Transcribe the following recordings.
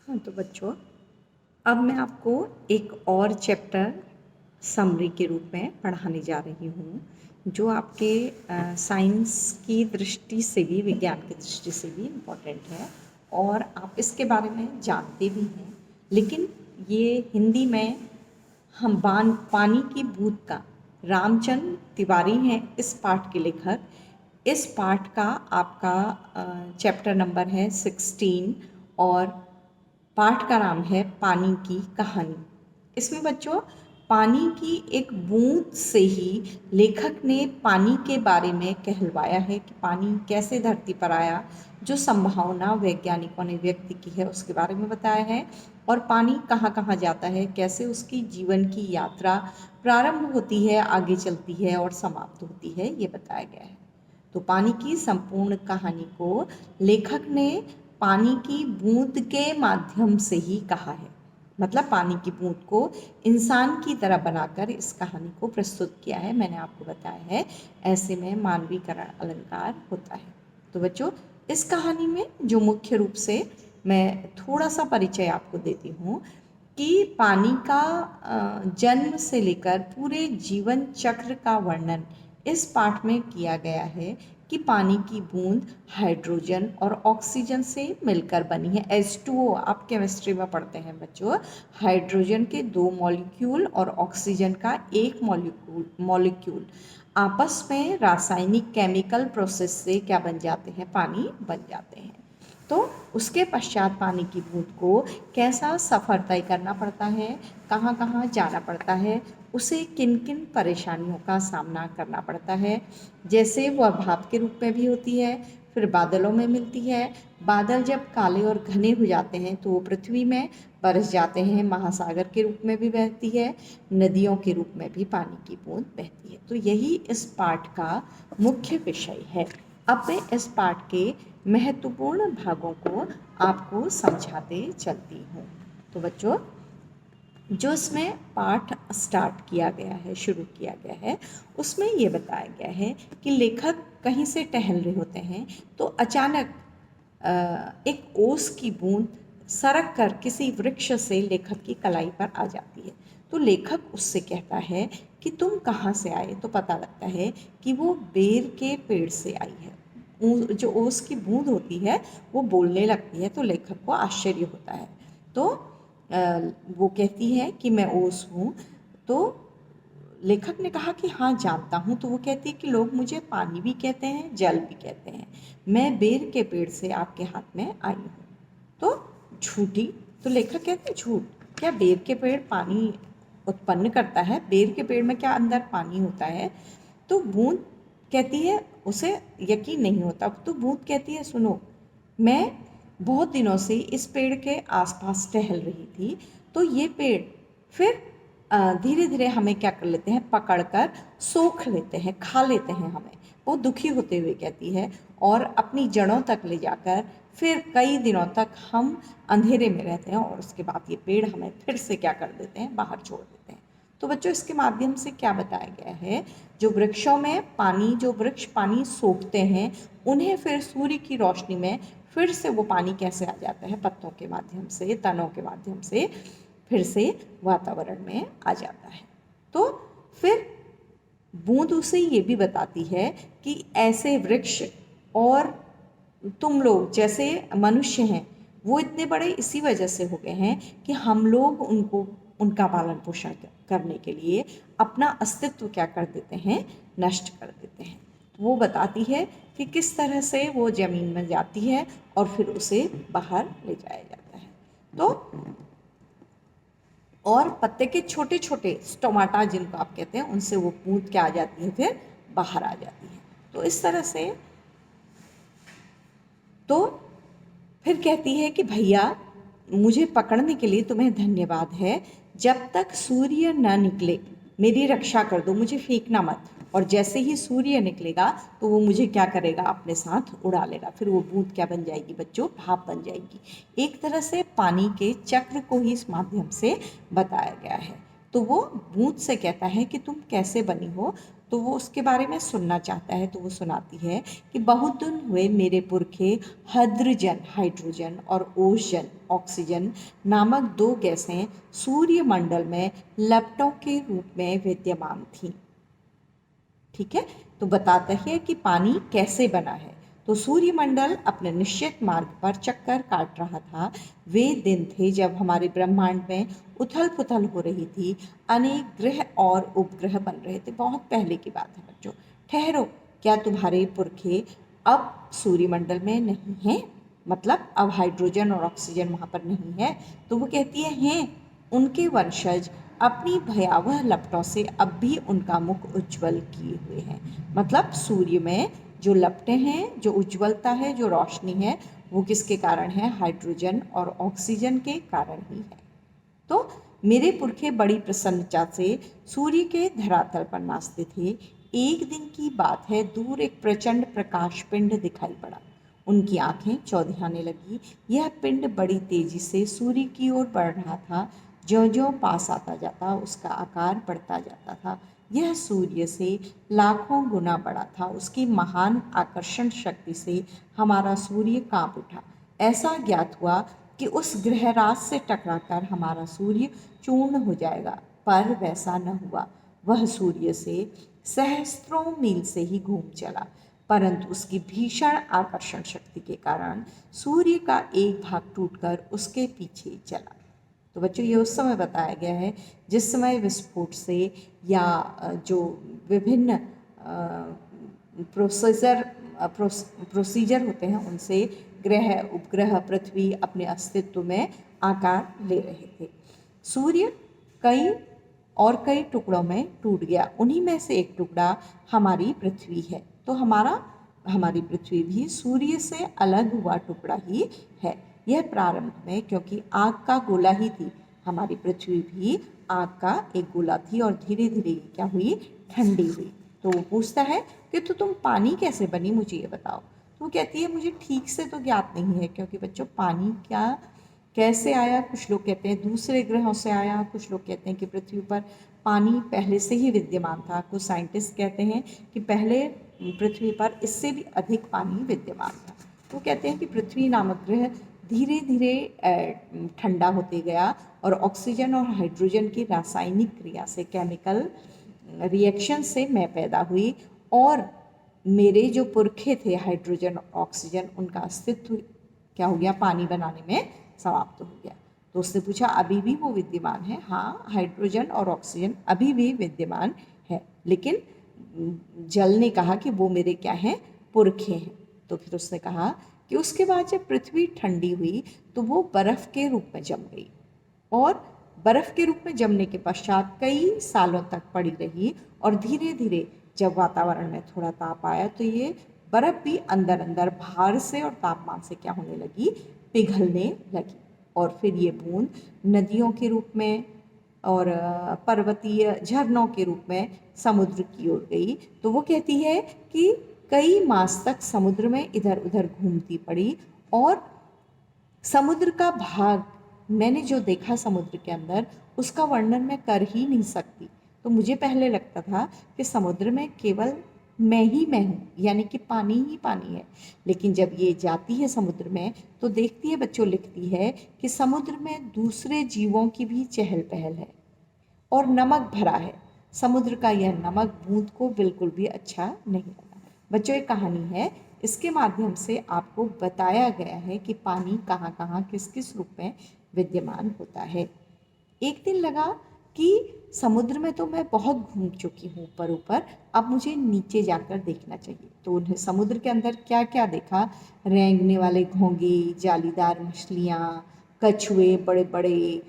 हाँ तो बच्चों, अब मैं आपको एक और चैप्टर समरी के रूप में पढ़ाने जा रही हूँ, जो आपके साइंस की दृष्टि से भी, विज्ञान की दृष्टि से भी इम्पोर्टेंट है और आप इसके बारे में जानते भी हैं। लेकिन ये हिंदी में हम पानी की बूंद का, रामचंद्र तिवारी हैं इस पाठ के लेखक। इस पाठ का आपका चैप्टर नंबर है 16 और पाठ का नाम है पानी की कहानी। इसमें बच्चों पानी की एक बूंद से ही लेखक ने पानी के बारे में कहलवाया है कि पानी कैसे धरती पर आया, जो संभावना वैज्ञानिकों ने व्यक्त की है उसके बारे में बताया है, और पानी कहाँ कहाँ जाता है, कैसे उसकी जीवन की यात्रा प्रारंभ होती है, आगे चलती है और समाप्त होती है, ये बताया गया है। तो पानी की संपूर्ण कहानी को लेखक ने पानी की बूंद के माध्यम से ही कहा है। मतलब पानी की बूंद को इंसान की तरह बनाकर इस कहानी को प्रस्तुत किया है। मैंने आपको बताया है ऐसे में मानवीकरण अलंकार होता है। तो बच्चों, इस कहानी में जो मुख्य रूप से मैं थोड़ा सा परिचय आपको देती हूँ कि पानी का जन्म से लेकर पूरे जीवन चक्र का वर्णन इस पाठ में किया गया है कि पानी की बूंद हाइड्रोजन और ऑक्सीजन से मिलकर बनी है। H2O आप केमिस्ट्री में पढ़ते हैं बच्चों, हाइड्रोजन के 2 मॉलिक्यूल और ऑक्सीजन का 1 मॉलिक्यूल आपस में रासायनिक केमिकल प्रोसेस से क्या बन जाते हैं, पानी बन जाते हैं। तो उसके पश्चात पानी की बूंद को कैसा सफ़र तय करना पड़ता है, कहाँ कहाँ जाना पड़ता है, उसे किन किन परेशानियों का सामना करना पड़ता है। जैसे वह भाप के रूप में भी होती है, फिर बादलों में मिलती है। बादल जब काले और घने हो जाते हैं तो वो पृथ्वी में बरस जाते हैं, महासागर के रूप में भी बहती है, नदियों के रूप में भी पानी की बूंद बहती है। तो यही इस पाठ का मुख्य विषय है। अब मैं इस पाठ के महत्वपूर्ण भागों को आपको समझाते चलती हूँ। तो बच्चों, जो इसमें पाठ स्टार्ट किया गया है, शुरू किया गया है, उसमें ये बताया गया है कि लेखक कहीं से टहल रहे होते हैं तो अचानक एक ओस की बूंद सरक कर किसी वृक्ष से लेखक की कलाई पर आ जाती है। तो लेखक उससे कहता है कि तुम कहाँ से आए। तो पता लगता है कि वो बेर के पेड़ से आई है। जो ओस की बूंद होती है वो बोलने लगती है, तो लेखक को आश्चर्य होता है। तो वो कहती है कि मैं ओस हूँ। तो लेखक ने कहा कि हाँ जानता हूँ। तो वो कहती है कि लोग मुझे पानी भी कहते हैं, जल भी कहते हैं। मैं बेर के पेड़ से आपके हाथ में आई हूँ। तो झूठी। तो लेखक कहते हैं झूठ, क्या बेर के पेड़ पानी उत्पन्न करता है? बेर के पेड़ में क्या अंदर पानी होता है? तो बूंद कहती है, उसे यकीन नहीं होता। तो बूंद कहती है, सुनो, मैं बहुत दिनों से इस पेड़ के आसपास टहल रही थी, तो ये पेड़ फिर धीरे धीरे हमें क्या कर लेते हैं, पकड़कर सोख लेते हैं, खा लेते हैं हमें। बहुत दुखी होते हुए कहती है, और अपनी जड़ों तक ले जाकर फिर कई दिनों तक हम अंधेरे में रहते हैं, और उसके बाद ये पेड़ हमें फिर से क्या कर देते हैं, बाहर छोड़ देते हैं। तो बच्चों, इसके माध्यम से क्या बताया गया है, जो वृक्षों में पानी, जो वृक्ष पानी सोखते हैं, उन्हें फिर सूर्य की रोशनी में फिर से वो पानी कैसे आ जाता है, पत्तों के माध्यम से, तनों के माध्यम से फिर से वातावरण में आ जाता है। तो फिर बूंद उसे ये भी बताती है कि ऐसे वृक्ष और तुम लोग जैसे मनुष्य हैं, वो इतने बड़े इसी वजह से हो गए हैं कि हम लोग उनका पालन पोषण करने के लिए अपना अस्तित्व क्या कर देते हैं, नष्ट कर देते हैं। तो वो बताती है कि किस तरह से वो ज़मीन में जाती है और फिर उसे बाहर ले जाया जाता है। तो और पत्ते के छोटे छोटे स्टोमाटा जिनको आप कहते हैं, उनसे वो बूंद क्या आ जाती है, फिर बाहर आ जाती है। तो इस तरह से तो फिर कहती है कि भैया, मुझे पकड़ने के लिए तुम्हें धन्यवाद है। जब तक सूर्य न निकले मेरी रक्षा कर दो, मुझे फेंकना मत। और जैसे ही सूर्य निकलेगा तो वो मुझे क्या करेगा, अपने साथ उड़ा लेगा। फिर वो बूंद क्या बन जाएगी बच्चों, भाप बन जाएगी। एक तरह से पानी के चक्र को ही इस माध्यम से बताया गया है। तो वो बूंद से कहता है कि तुम कैसे बनी हो, तो वो उसके बारे में सुनना चाहता है। तो वो सुनाती है कि बहुत दिन हुए मेरे पुरखे हाइड्रोजन हाइड्रोजन और ओजन ऑक्सीजन नामक दो गैसें सूर्यमंडल में लपटों के रूप में विद्यमान थीं। ठीक है, तो बताता है कि पानी कैसे बना है। तो सूर्यमंडल अपने निश्चित मार्ग पर चक्कर काट रहा था। वे दिन थे जब हमारे ब्रह्मांड में उथल पुथल हो रही थी, अनेक ग्रह और उपग्रह बन रहे थे। बहुत पहले की बात है बच्चों। ठहरो, क्या तुम्हारे पुरखे अब सूर्यमंडल में नहीं हैं? मतलब अब हाइड्रोजन और ऑक्सीजन वहाँ पर नहीं है। तो वो कहती है हैं। उनके वंशज अपनी भयावह लपटों से अब भी उनका मुख उज्जवल किए हुए हैं। मतलब सूर्य में जो लपटें हैं, जो उज्ज्वलता है, जो रोशनी है, वो किसके कारण है? हाइड्रोजन और ऑक्सीजन के कारण ही है। तो मेरे पुरखे बड़ी प्रसन्नता से सूर्य के धरातल पर नाचते थे। एक दिन की बात है, दूर एक प्रचंड प्रकाश पिंड दिखाई पड़ा। उनकी आंखें चौधियाने लगी। यह पिंड बड़ी तेजी से सूर्य की ओर बढ़ रहा था। ज्यों-ज्यों पास आता जाता उसका आकार बढ़ता जाता था। यह सूर्य से लाखों गुना बड़ा था। उसकी महान आकर्षण शक्ति से हमारा सूर्य कांप उठा। ऐसा ज्ञात हुआ कि उस ग्रहराज से टकराकर हमारा सूर्य चूर्ण हो जाएगा, पर वैसा न हुआ। वह सूर्य से सहस्त्रों मील से ही घूम चला, परंतु उसकी भीषण आकर्षण शक्ति के कारण सूर्य का एक भाग टूटकर उसके पीछे चला। तो बच्चों, ये उस समय बताया गया है जिस समय विस्फोट से या जो विभिन्न प्रोसीजर होते हैं उनसे ग्रह उपग्रह पृथ्वी अपने अस्तित्व में आकार ले रहे थे। सूर्य कई टुकड़ों में टूट गया। उन्हीं में से एक टुकड़ा हमारी पृथ्वी है। तो हमारी पृथ्वी भी सूर्य से अलग हुआ टुकड़ा ही है। यह प्रारंभ में क्योंकि आग का गोला ही थी। हमारी पृथ्वी भी आग का एक गोला थी और धीरे धीरे क्या हुई? ठंडी हुई। तो वो पूछता है कि तो तुम पानी कैसे बनी, मुझे ये बताओ। तो वो कहती है मुझे ठीक से तो ज्ञात नहीं है, क्योंकि बच्चों पानी क्या कैसे आया, कुछ लोग कहते हैं दूसरे ग्रहों से आया, कुछ लोग कहते हैं कि पृथ्वी पर पानी पहले से ही विद्यमान था। कुछ साइंटिस्ट कहते हैं कि पहले पृथ्वी पर इससे भी अधिक पानी विद्यमान था। वो कहते हैं कि पृथ्वी नामक ग्रह धीरे धीरे ठंडा होते गया और ऑक्सीजन और हाइड्रोजन की रासायनिक क्रिया से, केमिकल रिएक्शन से मैं पैदा हुई और मेरे जो पुरखे थे हाइड्रोजन और ऑक्सीजन, उनका अस्तित्व क्या हो गया? पानी बनाने में समाप्त हो गया। तो उसने पूछा अभी भी वो विद्यमान है? हाँ, हाइड्रोजन और ऑक्सीजन अभी भी विद्यमान है, लेकिन जल ने कहा कि वो मेरे क्या हैं? पुरखे हैं। तो फिर उसने कहा कि उसके बाद जब पृथ्वी ठंडी हुई तो वो बर्फ़ के रूप में जम गई और बर्फ़ के रूप में जमने के पश्चात कई सालों तक पड़ी रही और धीरे धीरे जब वातावरण में थोड़ा ताप आया तो ये बर्फ़ भी अंदर अंदर भार से और तापमान से क्या होने लगी? पिघलने लगी। और फिर ये बूंद नदियों के रूप में और पर्वतीय झरनों के रूप में समुद्र की ओर गई। तो वो कहती है कि कई मास तक समुद्र में इधर उधर घूमती पड़ी और समुद्र का भाग मैंने जो देखा समुद्र के अंदर, उसका वर्णन मैं कर ही नहीं सकती। तो मुझे पहले लगता था कि समुद्र में केवल मैं हूँ, यानी कि पानी ही पानी है। लेकिन जब ये जाती है समुद्र में तो देखती है बच्चों, लिखती है कि समुद्र में दूसरे जीवों की भी चहल पहल है और नमक भरा है। समुद्र का यह नमक बूंद को बिल्कुल भी अच्छा नहीं लगा। बच्चों, एक कहानी है, इसके माध्यम से आपको बताया गया है कि पानी कहाँ कहाँ किस किस रूप में विद्यमान होता है। एक दिन लगा कि समुद्र में तो मैं बहुत घूम चुकी हूँ ऊपर ऊपर, अब मुझे नीचे जाकर देखना चाहिए। तो उन्हें समुद्र के अंदर क्या क्या देखा? रेंगने वाले घोंगे, जालीदार मछलियाँ, कछुए, बड़े बड़े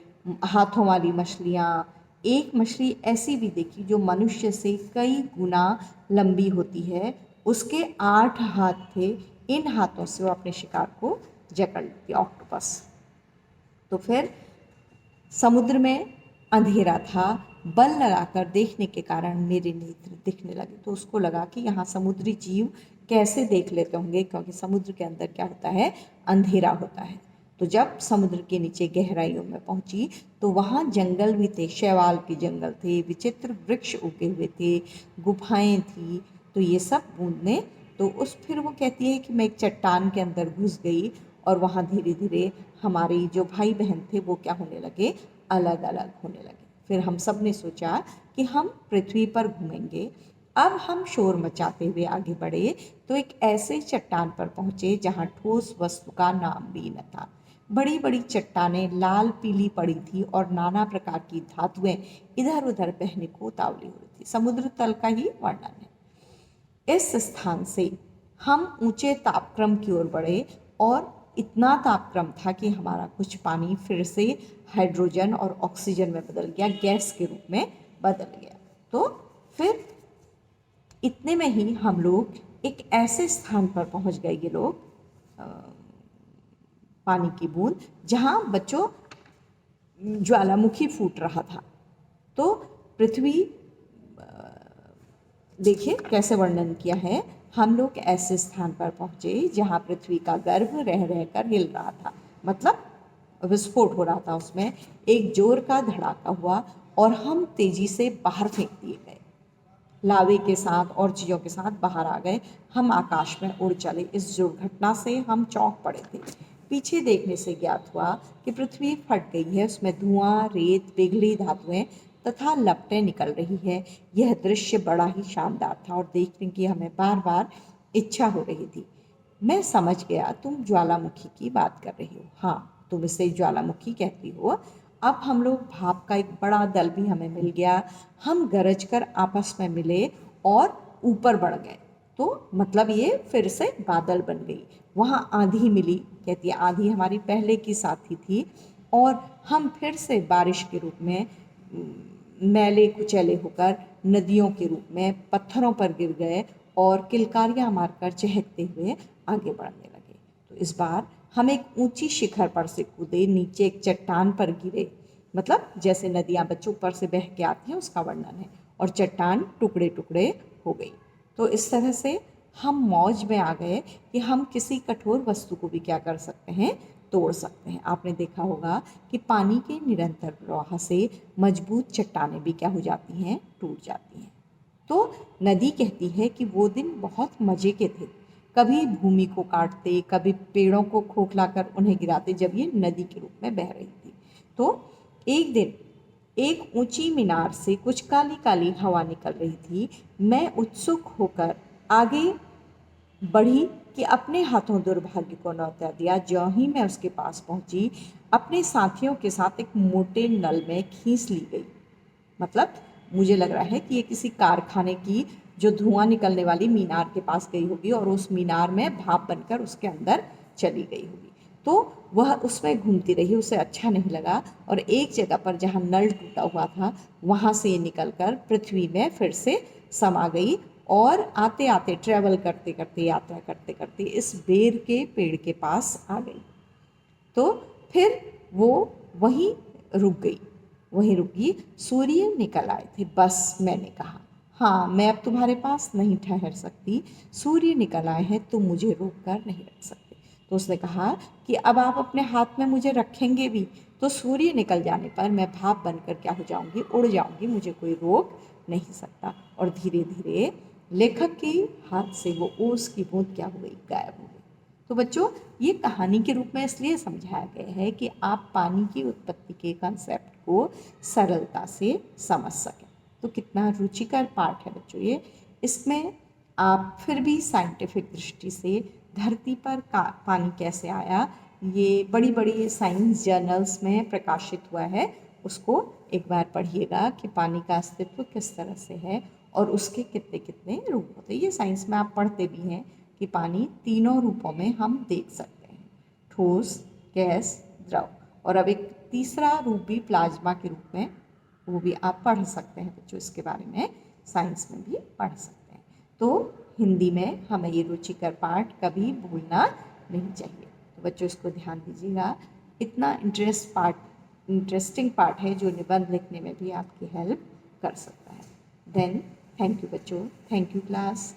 हाथों वाली मछलियाँ। एक मछली ऐसी भी देखी जो मनुष्य से कई गुना लंबी होती है। उसके 8 हाथ थे। इन हाथों से वो अपने शिकार को जकड़ लेती, ऑक्टोपस। तो फिर समुद्र में अंधेरा था, बल लगाकर देखने के कारण मेरे नेत्र दिखने लगे। तो उसको लगा कि यहाँ समुद्री जीव कैसे देख लेते होंगे, क्योंकि समुद्र के अंदर क्या होता है? अंधेरा होता है। तो जब समुद्र के नीचे गहराइयों में पहुंची तो वहाँ जंगल भी थे, शैवाल के जंगल थे, विचित्र वृक्ष उगे हुए थे, गुफाएं थी। तो ये सब बूंद ने तो उस फिर वो कहती है कि मैं एक चट्टान के अंदर घुस गई और वहाँ धीरे धीरे हमारे जो भाई बहन थे वो क्या होने लगे, अलग अलग होने लगे। फिर हम सब ने सोचा कि हम पृथ्वी पर घूमेंगे। अब हम शोर मचाते हुए आगे बढ़े तो एक ऐसे चट्टान पर पहुंचे जहां ठोस वस्तु का नाम भी न था। बड़ी बड़ी चट्टानें लाल पीली पड़ी थी और नाना प्रकार की धातुएं इधर उधर बहने को उतावली हो रही थी। समुद्र तल का ही वर्णन है। इस स्थान से हम ऊंचे तापक्रम की ओर बढ़े और इतना तापक्रम था कि हमारा कुछ पानी फिर से हाइड्रोजन और ऑक्सीजन में बदल गया, गैस के रूप में बदल गया। तो फिर इतने में ही हम लोग एक ऐसे स्थान पर पहुंच गए, ये लोग पानी की बूंद, जहां बच्चों ज्वालामुखी फूट रहा था। तो पृथ्वी देखिए कैसे वर्णन किया है। हम लोग ऐसे स्थान पर पहुंचे जहां पृथ्वी का गर्भ रह रहकर हिल रहा था, मतलब विस्फोट हो रहा था, उसमें एक जोर का धड़ाका हुआ और हम तेजी से बाहर फेंक दिए गए, लावे के साथ और चीज़ों के साथ बाहर आ गए। हम आकाश में उड़ चले। इस दुर्घटना से हम चौंक पड़े थे। पीछे देखने से ज्ञात हुआ कि पृथ्वी फट गई है, उसमें धुआं, रेत, पिघली धातुएं तथा लपटें निकल रही है। यह दृश्य बड़ा ही शानदार था और देखने की हमें बार बार इच्छा हो रही थी। मैं समझ गया तुम ज्वालामुखी की बात कर रही हो। हाँ, तुम इसे ज्वालामुखी कहती हो। अब हम लोग भाप का एक बड़ा दल भी हमें मिल गया। हम गरज कर आपस में मिले और ऊपर बढ़ गए। तो मतलब ये फिर से बादल बन गई। वहाँ आंधी मिली, कहती है आंधी हमारी पहले की साथी थी, और हम फिर से बारिश के रूप में मैले कुचैले होकर नदियों के रूप में पत्थरों पर गिर गए और किलकारियाँ मारकर चहकते हुए आगे बढ़ने लगे। तो इस बार हम एक ऊंची शिखर पर से कूदे, नीचे एक चट्टान पर गिरे, मतलब जैसे नदियाँ बच्चों ऊपर से बह के आती हैं उसका वर्णन है, और चट्टान टुकड़े टुकड़े हो गई। तो इस तरह से हम मौज में आ गए कि हम किसी कठोर वस्तु को भी क्या कर सकते हैं, तोड़ सकते हैं। आपने देखा होगा कि पानी के निरंतर प्रवाह से मजबूत चट्टानें भी क्या हो जाती हैं, टूट जाती हैं। तो नदी कहती है कि वो दिन बहुत मज़े के थे। कभी भूमि को काटते, कभी पेड़ों को खोखलाकर उन्हें गिराते, जब ये नदी के रूप में बह रही थी। तो एक दिन एक ऊंची मीनार से कुछ काली काली हवा निकल रही थी। मैं उत्सुक होकर आगे बढ़ी कि अपने हाथों दुर्भाग्य को न्योता दिया। ज्यों ही मैं उसके पास पहुंची, अपने साथियों के साथ एक मोटे नल में खींच ली गई। मतलब मुझे लग रहा है कि ये किसी कारखाने की जो धुआं निकलने वाली मीनार के पास गई होगी और उस मीनार में भाप बनकर उसके अंदर चली गई होगी। तो वह उसमें घूमती रही, उसे अच्छा नहीं लगा, और एक जगह पर जहाँ नल टूटा हुआ था वहाँ से निकलकर पृथ्वी में फिर से समा गई और आते आते ट्रैवल करते करते, यात्रा करते करते इस बेर के पेड़ के पास आ गई। तो फिर वो वहीं रुक गई, वहीं रुकी। सूर्य निकल आए थे। बस मैंने कहा, हाँ मैं अब तुम्हारे पास नहीं ठहर सकती, सूर्य निकल आए हैं, तुम मुझे रोक कर नहीं रख सकते। तो उसने कहा कि अब आप अपने हाथ में मुझे रखेंगे भी तो सूर्य निकल जाने पर मैं भाप बनकर क्या हो जाऊंगी, उड़ जाऊंगी, मुझे कोई रोक नहीं सकता। और धीरे धीरे लेखक के हाथ से वो ओस की बूंद क्या हो गई, गायब हो गई। तो बच्चों ये कहानी के रूप में इसलिए समझाया गया है कि आप पानी की उत्पत्ति के कंसेप्ट को सरलता से समझ सकें। तो कितना रुचिकर पाठ है बच्चों ये। इसमें आप फिर भी साइंटिफिक दृष्टि से धरती पर पानी कैसे आया, ये बड़ी बड़ी साइंस जर्नल्स में प्रकाशित हुआ है, उसको एक बार पढ़िएगा कि पानी का अस्तित्व किस तरह से है और उसके कितने कितने रूप होते हैं। ये साइंस में आप पढ़ते भी हैं कि पानी तीनों रूपों में हम देख सकते हैं, ठोस, गैस, द्रव, और अब एक तीसरा रूप भी प्लाज्मा के रूप में, वो भी आप पढ़ सकते हैं बच्चों, इसके बारे में साइंस में भी पढ़ सकते हैं। तो हिंदी में हमें ये रुचिकर पाठ कभी भूलना नहीं चाहिए। तो बच्चों इसको ध्यान दीजिएगा, इतना इंटरेस्टिंग पार्ट है जो निबंध लिखने में भी आपकी हेल्प कर सकता है। देन थैंक यू बच्चों, थैंक यू क्लास।